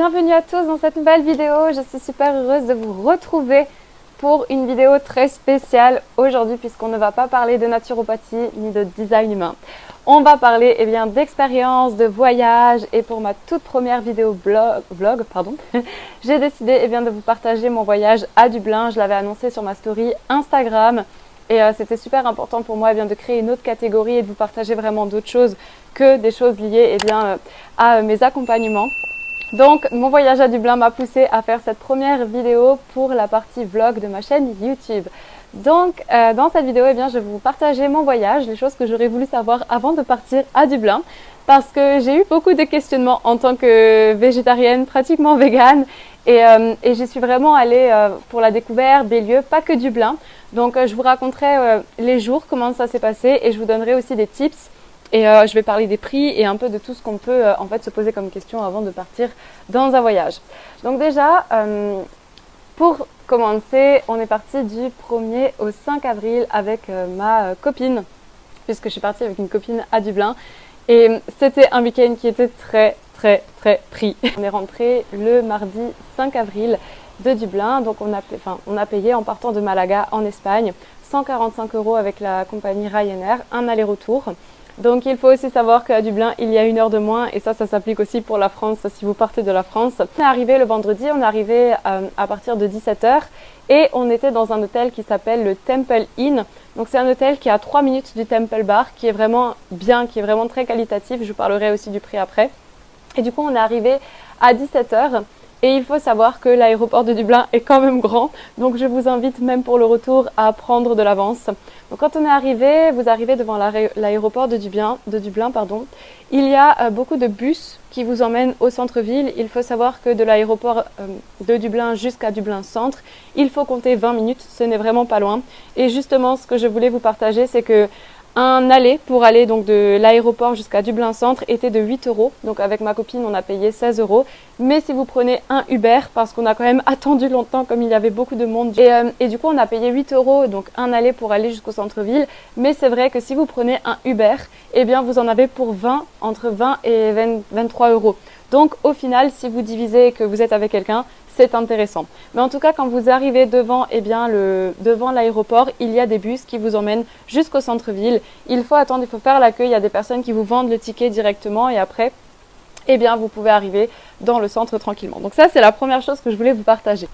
bienvenue à tous dans cette nouvelle vidéo. Je suis super heureuse de vous retrouver pour une vidéo très spéciale aujourd'hui puisqu'on ne va pas parler de naturopathie ni de design humain. On va parler d'expérience, de voyage et pour ma toute première vidéo vlog, j'ai décidé de vous partager mon voyage à Dublin. Je l'avais annoncé sur ma story Instagram. Et c'était super important pour moi de créer une autre catégorie et de vous partager vraiment d'autres choses que des choses liées à mes accompagnements. Donc mon voyage à Dublin m'a poussé à faire cette première vidéo pour la partie vlog de ma chaîne YouTube. Donc dans cette vidéo, je vais vous partager mon voyage, les choses que j'aurais voulu savoir avant de partir à Dublin. Parce que j'ai eu beaucoup de questionnements en tant que végétarienne, pratiquement végane. Et j'y suis vraiment allée pour la découverte des lieux, pas que Dublin. Donc je vous raconterai les jours, comment ça s'est passé et je vous donnerai aussi des tips. Et je vais parler des prix et un peu de tout ce qu'on peut se poser comme question avant de partir dans un voyage. Donc déjà, pour commencer, on est parti du 1er au 5 avril avec ma copine, puisque je suis partie avec une copine à Dublin. Et c'était un week-end qui était très pris. On est rentré le mardi 5 avril de Dublin, donc on a payé en partant de Malaga en Espagne 145 € avec la compagnie Ryanair, un aller-retour. Donc il faut aussi savoir qu'à Dublin il y a 1 heure de moins et ça s'applique aussi pour la France si vous partez de la France. On est arrivé le vendredi, on est arrivé à partir de 17 h et on était dans un hôtel qui s'appelle le Temple Inn. Donc c'est un hôtel qui est à 3 minutes du Temple Bar, qui est vraiment bien, qui est vraiment très qualitatif. Je vous parlerai aussi du prix après. Et du coup on est arrivé à 17 h. Et il faut savoir que l'aéroport de Dublin est quand même grand, donc je vous invite même pour le retour à prendre de l'avance. Donc quand on est arrivé, vous arrivez devant l'aéroport de Dublin, il y a beaucoup de bus qui vous emmènent au centre-ville. Il faut savoir que de l'aéroport de Dublin jusqu'à Dublin Centre, il faut compter 20 minutes, ce n'est vraiment pas loin. Et justement, ce que je voulais vous partager, c'est que un aller pour aller donc de l'aéroport jusqu'à Dublin Centre était de 8 €. Donc avec ma copine, on a payé 16 €. Mais si vous prenez un Uber, parce qu'on a quand même attendu longtemps comme il y avait beaucoup de monde. Et du coup, on a payé 8 €, donc un aller pour aller jusqu'au centre-ville. Mais c'est vrai que si vous prenez un Uber, vous en avez pour entre 20 et 23 €. Donc au final, si vous divisez et que vous êtes avec quelqu'un, c'est intéressant. Mais en tout cas, quand vous arrivez devant l'aéroport, il y a des bus qui vous emmènent jusqu'au centre-ville. Il faut attendre, il faut faire l'accueil. Il y a des personnes qui vous vendent le ticket directement et après, vous pouvez arriver dans le centre tranquillement. Donc ça, c'est la première chose que je voulais vous partager.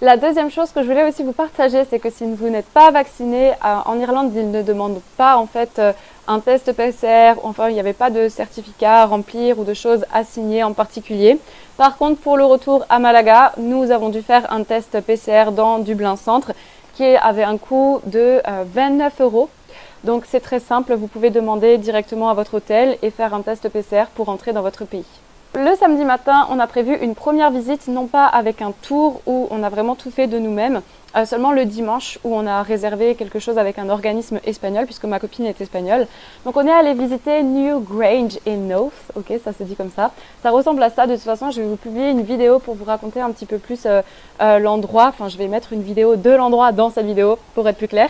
La deuxième chose que je voulais aussi vous partager, c'est que si vous n'êtes pas vacciné, en Irlande, ils ne demandent pas un test PCR, il n'y avait pas de certificat à remplir ou de choses à signer en particulier. Par contre, pour le retour à Malaga, nous avons dû faire un test PCR dans Dublin Centre qui avait un coût de 29 €. Donc c'est très simple, vous pouvez demander directement à votre hôtel et faire un test PCR pour entrer dans votre pays. Le samedi matin, on a prévu une première visite, non pas avec un tour où on a vraiment tout fait de nous-mêmes, seulement le dimanche où on a réservé quelque chose avec un organisme espagnol puisque ma copine est espagnole. Donc on est allé visiter Newgrange in Knowth, ok, ça se dit comme ça. Ça ressemble à ça, de toute façon je vais vous publier une vidéo pour vous raconter un petit peu plus l'endroit, je vais mettre une vidéo de l'endroit dans cette vidéo pour être plus clair.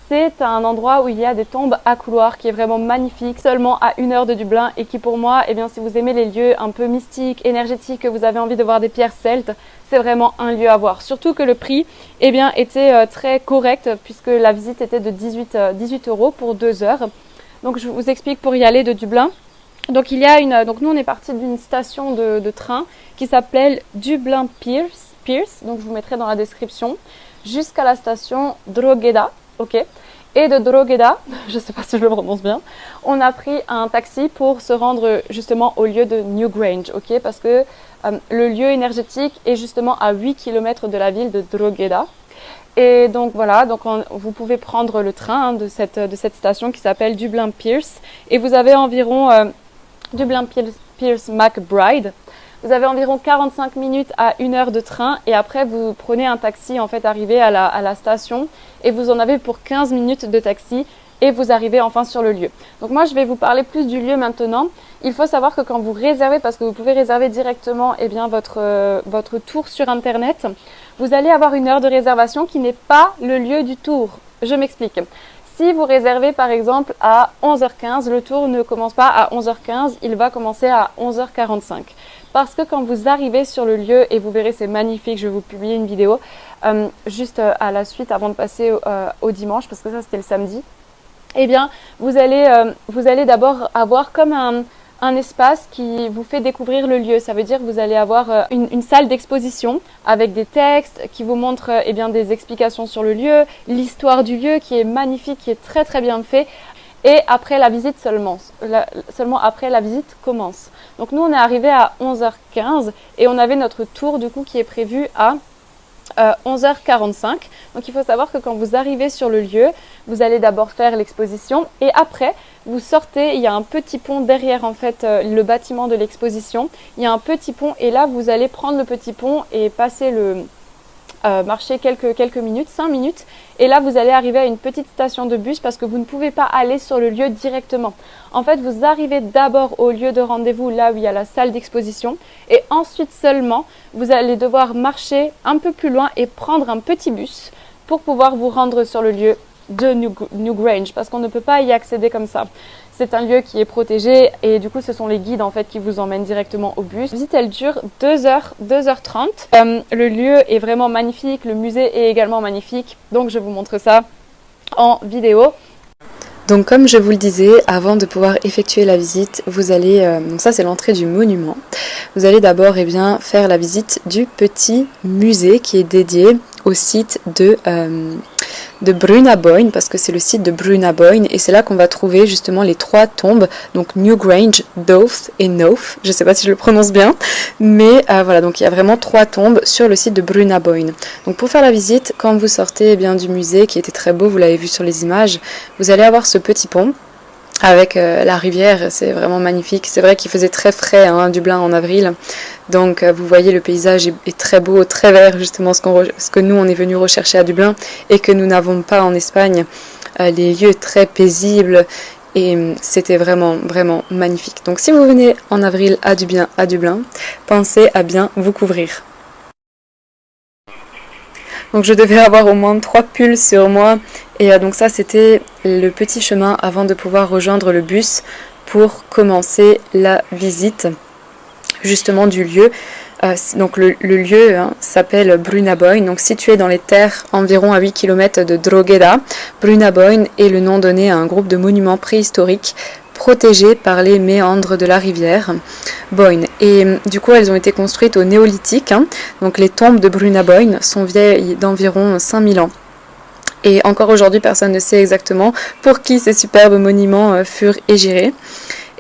C'est un endroit où il y a des tombes à couloirs qui est vraiment magnifique, seulement à 1 heure de Dublin et qui pour moi, si vous aimez les lieux un peu mystiques, énergétiques, que vous avez envie de voir des pierres celtes, c'est vraiment un lieu à voir. Surtout que le prix était très correct puisque la visite était de 18 € pour 2 heures. Donc je vous explique pour y aller de Dublin. Donc nous on est parti d'une station de train qui s'appelle Dublin Pierce, donc je vous mettrai dans la description, jusqu'à la station Drogheda, ok. Et de Drogheda, je ne sais pas si je le prononce bien, on a pris un taxi pour se rendre justement au lieu de Newgrange, ok, parce que le lieu énergétique est justement à 8 km de la ville de Drogheda. Et donc voilà, vous pouvez prendre le train de cette station qui s'appelle Dublin Pierce et vous avez environ Dublin Pierce McBride. Vous avez environ 45 minutes à 1 heure de train et après vous prenez un taxi arrivé à la station et vous en avez pour 15 minutes de taxi et vous arrivez enfin sur le lieu. Donc moi je vais vous parler plus du lieu maintenant. Il faut savoir que quand vous réservez, parce que vous pouvez réserver directement votre tour sur internet, vous allez avoir 1 heure de réservation qui n'est pas le lieu du tour. Je m'explique. Si vous réservez par exemple à 11 h 15, le tour ne commence pas à 11 h 15, il va commencer à 11 h 45. parce que quand vous arrivez sur le lieu, et vous verrez c'est magnifique, je vais vous publier une vidéo juste à la suite avant de passer au dimanche, parce que ça c'était le samedi, eh bien vous allez d'abord avoir comme un espace qui vous fait découvrir le lieu. Ça veut dire que vous allez avoir une salle d'exposition avec des textes qui vous montrent eh bien, des explications sur le lieu, l'histoire du lieu qui est magnifique, qui est très très bien fait. Et après la visite seulement après la visite commence. Donc nous on est arrivé à 11h15 et on avait notre tour du coup qui est prévu à 11h45. Donc il faut savoir que quand vous arrivez sur le lieu, vous allez d'abord faire l'exposition et après vous sortez, il y a un petit pont derrière en fait le bâtiment de l'exposition. Il y a un petit pont et là vous allez prendre le petit pont et passer marcher quelques minutes, 5 minutes, et là vous allez arriver à une petite station de bus parce que vous ne pouvez pas aller sur le lieu directement. En fait, vous arrivez d'abord au lieu de rendez-vous, là où il y a la salle d'exposition, et ensuite seulement, vous allez devoir marcher un peu plus loin et prendre un petit bus pour pouvoir vous rendre sur le lieu de Newgrange, parce qu'on ne peut pas y accéder comme ça. C'est un lieu qui est protégé et du coup ce sont les guides en fait qui vous emmènent directement au bus. La visite elle dure 2h30. Le lieu est vraiment magnifique, le musée est également magnifique, donc je vous montre ça en vidéo. Donc comme je vous le disais, avant de pouvoir effectuer la visite, vous allez, donc ça c'est l'entrée du monument, vous allez d'abord faire la visite du petit musée qui est dédié au site de Brunabóin, parce que c'est le site de Brunabóin et c'est là qu'on va trouver justement les 3 tombes, donc Newgrange, Dowth et Knowth, je ne sais pas si je le prononce bien, mais voilà, donc il y a vraiment 3 tombes sur le site de Brunabóin. Donc pour faire la visite, quand vous sortez du musée qui était très beau, vous l'avez vu sur les images, vous allez avoir ce petit pont avec la rivière, c'est vraiment magnifique. C'est vrai qu'il faisait très frais à Dublin en avril, donc vous voyez le paysage est très beau, très vert, justement ce que nous on est venu rechercher à Dublin et que nous n'avons pas en Espagne, les lieux très paisibles, et c'était vraiment vraiment magnifique. Donc si vous venez en avril à Dublin, pensez à bien vous couvrir. Donc je devais avoir au moins 3 pulls sur moi et donc ça c'était le petit chemin avant de pouvoir rejoindre le bus pour commencer la visite justement du lieu. Donc le lieu s'appelle Brunabóin, donc situé dans les terres environ à 8 km de Drogheda. Brunabóin est le nom donné à un groupe de monuments préhistoriques protégées par les méandres de la rivière Boyne. Et du coup, elles ont été construites au néolithique. Donc les tombes de Brunabóin sont vieilles d'environ 5000 ans. Et encore aujourd'hui, personne ne sait exactement pour qui ces superbes monuments furent érigés.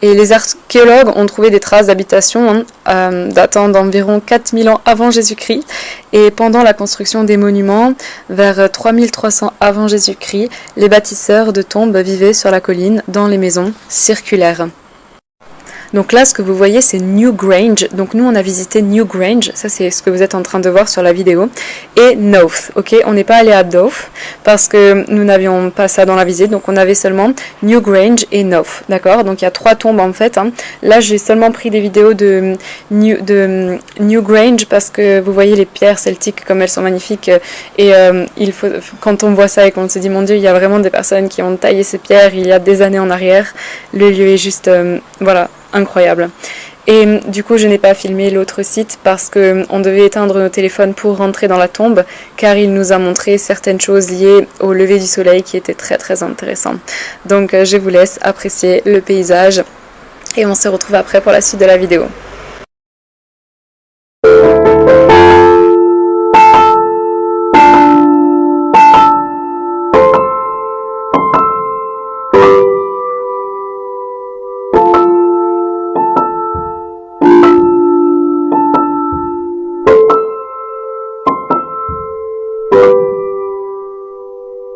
Et les archéologues ont trouvé des traces d'habitation datant d'environ 4000 ans avant Jésus-Christ. Et pendant la construction des monuments, vers 3300 avant Jésus-Christ, les bâtisseurs de tombes vivaient sur la colline dans les maisons circulaires. Donc là, ce que vous voyez, c'est Newgrange. Donc nous, on a visité Newgrange. Ça, c'est ce que vous êtes en train de voir sur la vidéo. Et Knowth. Ok, on n'est pas allé à Dowth parce que nous n'avions pas ça dans la visite. Donc on avait seulement Newgrange et Knowth. D'accord. Donc il y a 3 tombes en fait. Là, j'ai seulement pris des vidéos de Newgrange parce que vous voyez les pierres celtiques comme elles sont magnifiques. Et quand on voit ça et qu'on se dit mon Dieu, il y a vraiment des personnes qui ont taillé ces pierres il y a des années en arrière. Le lieu est juste, voilà, incroyable. Et du coup, je n'ai pas filmé l'autre site parce qu'on devait éteindre nos téléphones pour rentrer dans la tombe, car il nous a montré certaines choses liées au lever du soleil qui étaient très très intéressant. Donc je vous laisse apprécier le paysage et on se retrouve après pour la suite de la vidéo.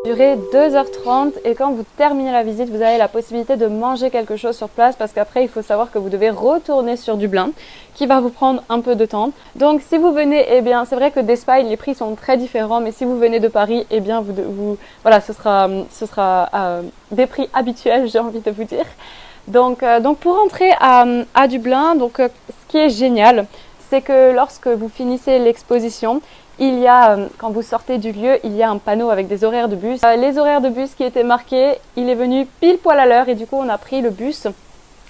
Durer 2h30 et quand vous terminez la visite, vous avez la possibilité de manger quelque chose sur place parce qu'après il faut savoir que vous devez retourner sur Dublin qui va vous prendre un peu de temps. Donc si vous venez, eh bien c'est vrai que d'Espagne les prix sont très différents, mais si vous venez de Paris, eh bien voilà, ce sera des prix habituels, j'ai envie de vous dire. Donc pour entrer à Dublin, ce qui est génial, c'est que lorsque vous finissez l'exposition, il y a, quand vous sortez du lieu, il y a un panneau avec des horaires de bus. Les horaires de bus qui étaient marqués, il est venu pile poil à l'heure et du coup on a pris le bus.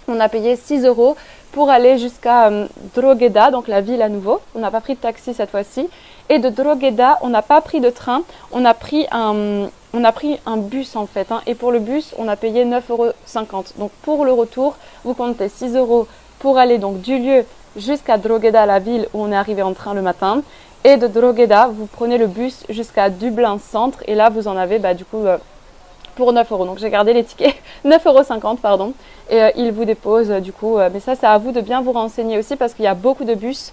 On a payé 6 € pour aller jusqu'à Drogheda, donc la ville à nouveau. On n'a pas pris de taxi cette fois-ci. Et de Drogheda, on n'a pas pris de train, on a pris un bus en fait. Et pour le bus, on a payé 9,50 €. Donc pour le retour, vous comptez 6 € pour aller donc du lieu jusqu'à Drogheda, la ville où on est arrivé en train le matin. Et de Drogheda, vous prenez le bus jusqu'à Dublin Centre. Et là, vous en avez du coup pour 9 €. Donc j'ai gardé les tickets, 9,50 € pardon. Et il vous dépose du coup. Mais ça, c'est à vous de bien vous renseigner aussi parce qu'il y a beaucoup de bus.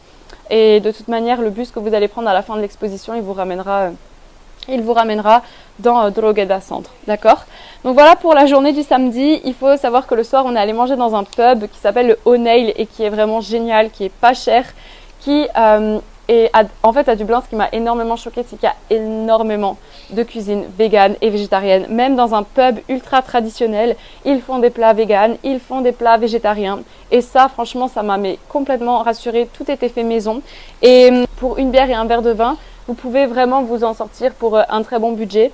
Et de toute manière, le bus que vous allez prendre à la fin de l'exposition, il vous ramènera dans Drogheda Centre. D'accord? Donc voilà pour la journée du samedi. Il faut savoir que le soir, on est allé manger dans un pub qui s'appelle le O'Neill et qui est vraiment génial, qui est pas cher, en fait, à Dublin, ce qui m'a énormément choqué, c'est qu'il y a énormément de cuisine végane et végétarienne. Même dans un pub ultra traditionnel, ils font des plats véganes, ils font des plats végétariens. Et ça, franchement, ça m'a complètement rassurée. Tout était fait maison. Et pour une bière et un verre de vin, vous pouvez vraiment vous en sortir pour un très bon budget.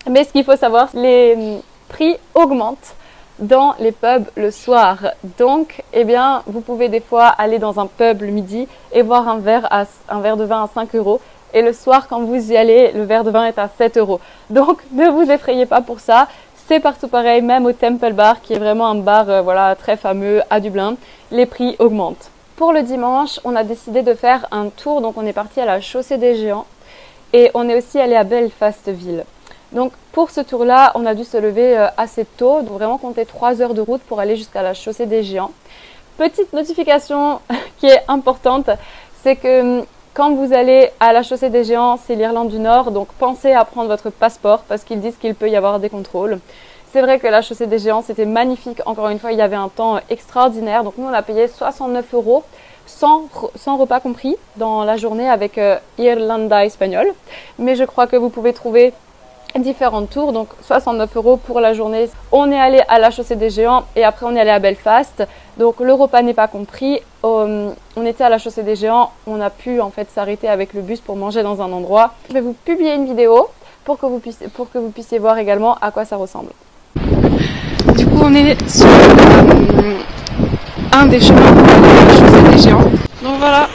Mais ce qu'il faut savoir, les prix augmentent dans les pubs le soir. Donc, vous pouvez des fois aller dans un pub le midi et voir un verre de vin à 5 €. Et le soir, quand vous y allez, le verre de vin est à 7 €. Donc, ne vous effrayez pas pour ça. C'est partout pareil, même au Temple Bar, qui est vraiment un bar très fameux à Dublin. Les prix augmentent. Pour le dimanche, on a décidé de faire un tour. Donc, on est parti à la Chaussée des Géants et on est aussi allé à Belfast ville. Donc pour ce tour-là, on a dû se lever assez tôt, donc vraiment compter 3 heures de route pour aller jusqu'à la Chaussée des Géants. Petite notification qui est importante, c'est que quand vous allez à la Chaussée des Géants, c'est l'Irlande du Nord, donc pensez à prendre votre passeport parce qu'ils disent qu'il peut y avoir des contrôles. C'est vrai que la Chaussée des Géants, c'était magnifique. Encore une fois, il y avait un temps extraordinaire. Donc nous, on a payé 69 €, sans repas compris, dans la journée avec Irlanda espagnol. Mais je crois que vous pouvez trouver différents tours, donc 69 € pour la journée. On est allé à la Chaussée des Géants et après on est allé à Belfast. Donc le repas n'est pas compris. On était à la Chaussée des Géants, on a pu en fait s'arrêter avec le bus pour manger dans un endroit. Je vais vous publier une vidéo pour que vous puissiez voir également à quoi ça ressemble. Du coup, on est sur un des chemins pour aller à la Chaussée des Géants. Donc voilà.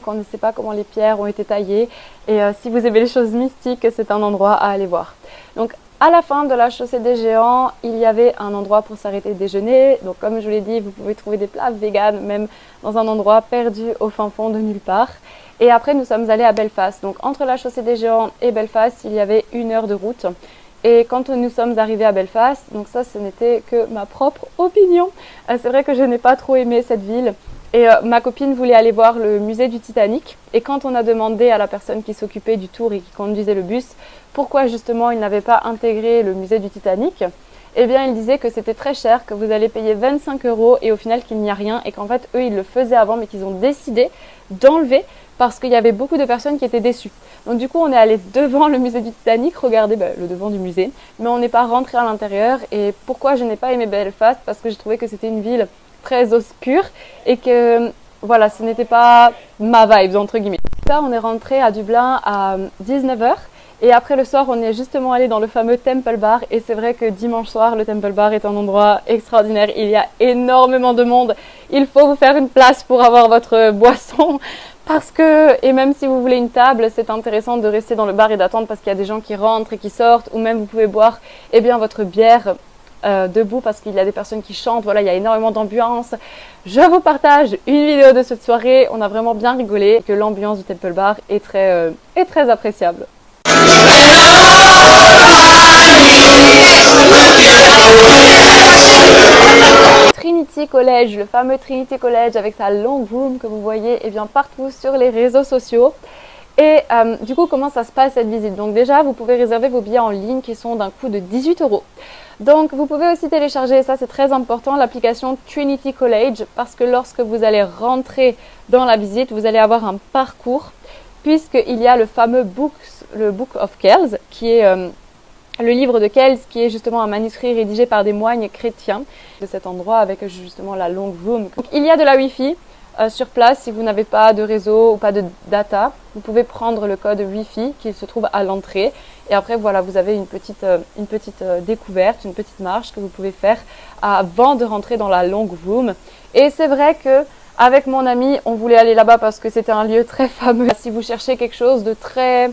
On ne sait pas comment les pierres ont été taillées et si vous aimez les choses mystiques, c'est un endroit à aller voir. Donc à la fin de la Chaussée des Géants, il y avait un endroit pour s'arrêter déjeuner. Donc comme je vous l'ai dit, vous pouvez trouver des plats véganes même dans un endroit perdu au fin fond de nulle part. Et après nous sommes allés à Belfast. Donc entre la Chaussée des Géants et Belfast, il y avait 1 heure de route. Et quand nous sommes arrivés à Belfast, donc ça ce n'était que ma propre opinion, c'est vrai que je n'ai pas trop aimé cette ville. Et ma copine voulait aller voir le musée du Titanic. Et quand on a demandé à la personne qui s'occupait du tour et qui conduisait le bus pourquoi justement il n'avait pas intégré le musée du Titanic, eh bien il disait que c'était très cher, que vous allez payer 25 € et au final qu'il n'y a rien. Et qu'en fait eux ils le faisaient avant mais qu'ils ont décidé d'enlever parce qu'il y avait beaucoup de personnes qui étaient déçues. Donc du coup on est allé devant le musée du Titanic, regarder le devant du musée, mais on n'est pas rentré à l'intérieur. Et pourquoi je n'ai pas aimé Belfast? Parce que j'ai trouvé que c'était une ville très obscure et que voilà, ce n'était pas ma vibe entre guillemets. Là, on est rentré à Dublin à 19 h et après le soir, on est justement allé dans le fameux Temple Bar et c'est vrai que dimanche soir, le Temple Bar est un endroit extraordinaire. Il y a énormément de monde. Il faut vous faire une place pour avoir votre boisson Parce que, et même si vous voulez une table, c'est intéressant de rester dans le bar et d'attendre parce qu'il y a des gens qui rentrent et qui sortent, ou même vous pouvez boire eh bien, votre bière debout parce qu'il y a des personnes qui chantent. Voilà, il y a énormément d'ambiance. Je vous partage une vidéo de cette soirée. On a vraiment bien rigolé, que l'ambiance du Temple Bar est très appréciable. Trinity College, le fameux Trinity College avec sa long room que vous voyez eh bien, partout sur les réseaux sociaux. Et du coup, comment ça se passe cette visite? Donc déjà, vous pouvez réserver vos billets en ligne qui sont d'un coût de 18 €. Donc vous pouvez aussi télécharger, ça c'est très important, l'application Trinity College parce que lorsque vous allez rentrer dans la visite, vous allez avoir un parcours puisqu'il y a le fameux le Book of Kells qui est le livre de Kells qui est justement un manuscrit rédigé par des moines chrétiens de cet endroit avec justement la long room. Donc, il y a de la Wi-Fi sur place si vous n'avez pas de réseau ou pas de data. Vous pouvez prendre le code Wi-Fi qui se trouve à l'entrée et après voilà vous avez une petite découverte, une petite marche que vous pouvez faire avant de rentrer dans la long room. Et c'est vrai que avec mon ami on voulait aller là-bas parce que c'était un lieu très fameux. Si vous cherchez quelque chose de très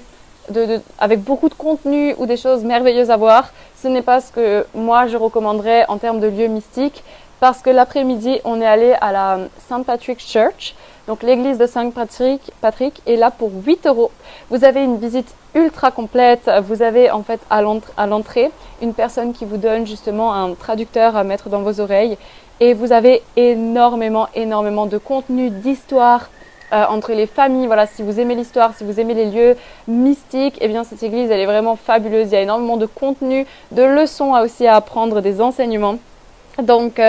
avec beaucoup de contenu ou des choses merveilleuses à voir, ce n'est pas ce que moi je recommanderais en termes de lieux mystiques parce que l'après-midi on est allé à la St. Patrick's Church, donc l'église de Saint Patrick est là pour 8 €. Vous avez une visite ultra complète, vous avez en fait à l'entrée une personne qui vous donne justement un traducteur à mettre dans vos oreilles et vous avez énormément de contenu, d'histoire, entre les familles. Voilà, si vous aimez l'histoire, si vous aimez les lieux mystiques, eh bien cette église elle est vraiment fabuleuse. Il y a énormément de contenu, de leçons aussi à apprendre, des enseignements. Donc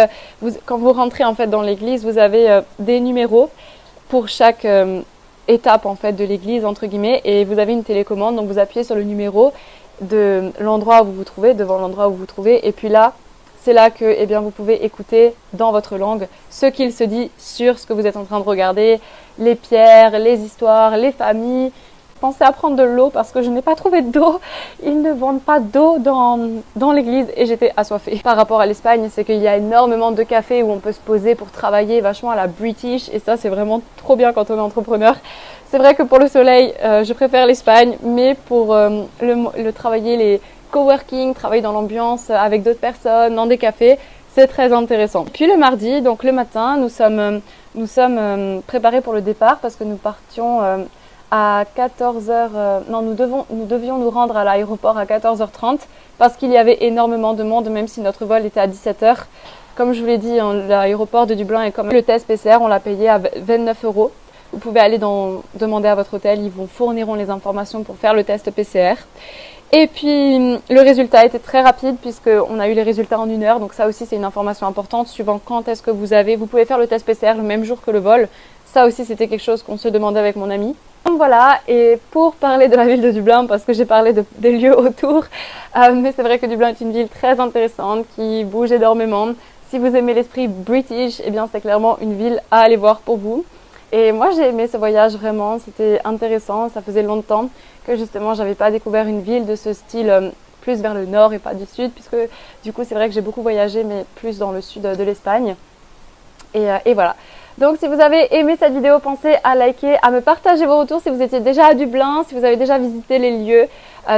quand vous rentrez en fait dans l'église, vous avez des numéros pour chaque étape en fait de l'église entre guillemets et vous avez une télécommande. Donc vous appuyez sur le numéro de l'endroit où vous vous trouvez, devant l'endroit où vous vous trouvez et puis là c'est là que eh bien, vous pouvez écouter dans votre langue ce qu'il se dit sur ce que vous êtes en train de regarder, les pierres, les histoires, les familles. Pensez à prendre de l'eau parce que je n'ai pas trouvé d'eau. Ils ne vendent pas d'eau dans l'église et j'étais assoiffée. Par rapport à l'Espagne, c'est qu'il y a énormément de cafés où on peut se poser pour travailler vachement à la British et ça c'est vraiment trop bien quand on est entrepreneur. C'est vrai que pour le soleil, je préfère l'Espagne, mais pour le travailler, les coworking, travailler dans l'ambiance avec d'autres personnes, dans des cafés, c'est très intéressant. Puis le mardi, donc le matin, nous sommes préparés pour le départ parce que nous partions à 14 h. Non, nous devions nous rendre à l'aéroport à 14 h 30 parce qu'il y avait énormément de monde, même si notre vol était à 17 h. Comme je vous l'ai dit, l'aéroport de Dublin est comme le test PCR, on l'a payé à 29 €. Vous pouvez aller demander à votre hôtel, ils vous fourniront les informations pour faire le test PCR. Et puis le résultat était très rapide puisqu'on a eu les résultats en 1 heure, donc ça aussi c'est une information importante suivant quand est-ce que vous pouvez faire le test PCR le même jour que le vol. Ça aussi c'était quelque chose qu'on se demandait avec mon ami. Donc voilà, et pour parler de la ville de Dublin, parce que j'ai parlé des lieux autour, mais c'est vrai que Dublin est une ville très intéressante qui bouge énormément. Si vous aimez l'esprit british, eh bien c'est clairement une ville à aller voir pour vous. Et moi j'ai aimé ce voyage vraiment, c'était intéressant, ça faisait longtemps que justement j'avais pas découvert une ville de ce style plus vers le nord et pas du sud puisque du coup c'est vrai que j'ai beaucoup voyagé mais plus dans le sud de l'Espagne et voilà. Donc si vous avez aimé cette vidéo, pensez à liker, à me partager vos retours si vous étiez déjà à Dublin, si vous avez déjà visité les lieux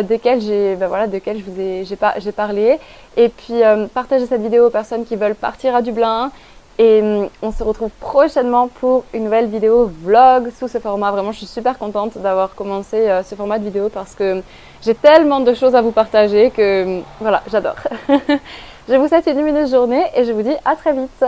desquels j'ai parlé et puis partagez cette vidéo aux personnes qui veulent partir à Dublin. Et on se retrouve prochainement pour une nouvelle vidéo vlog sous ce format. Vraiment, je suis super contente d'avoir commencé ce format de vidéo parce que j'ai tellement de choses à vous partager que voilà, j'adore. Je vous souhaite une lumineuse journée et je vous dis à très vite.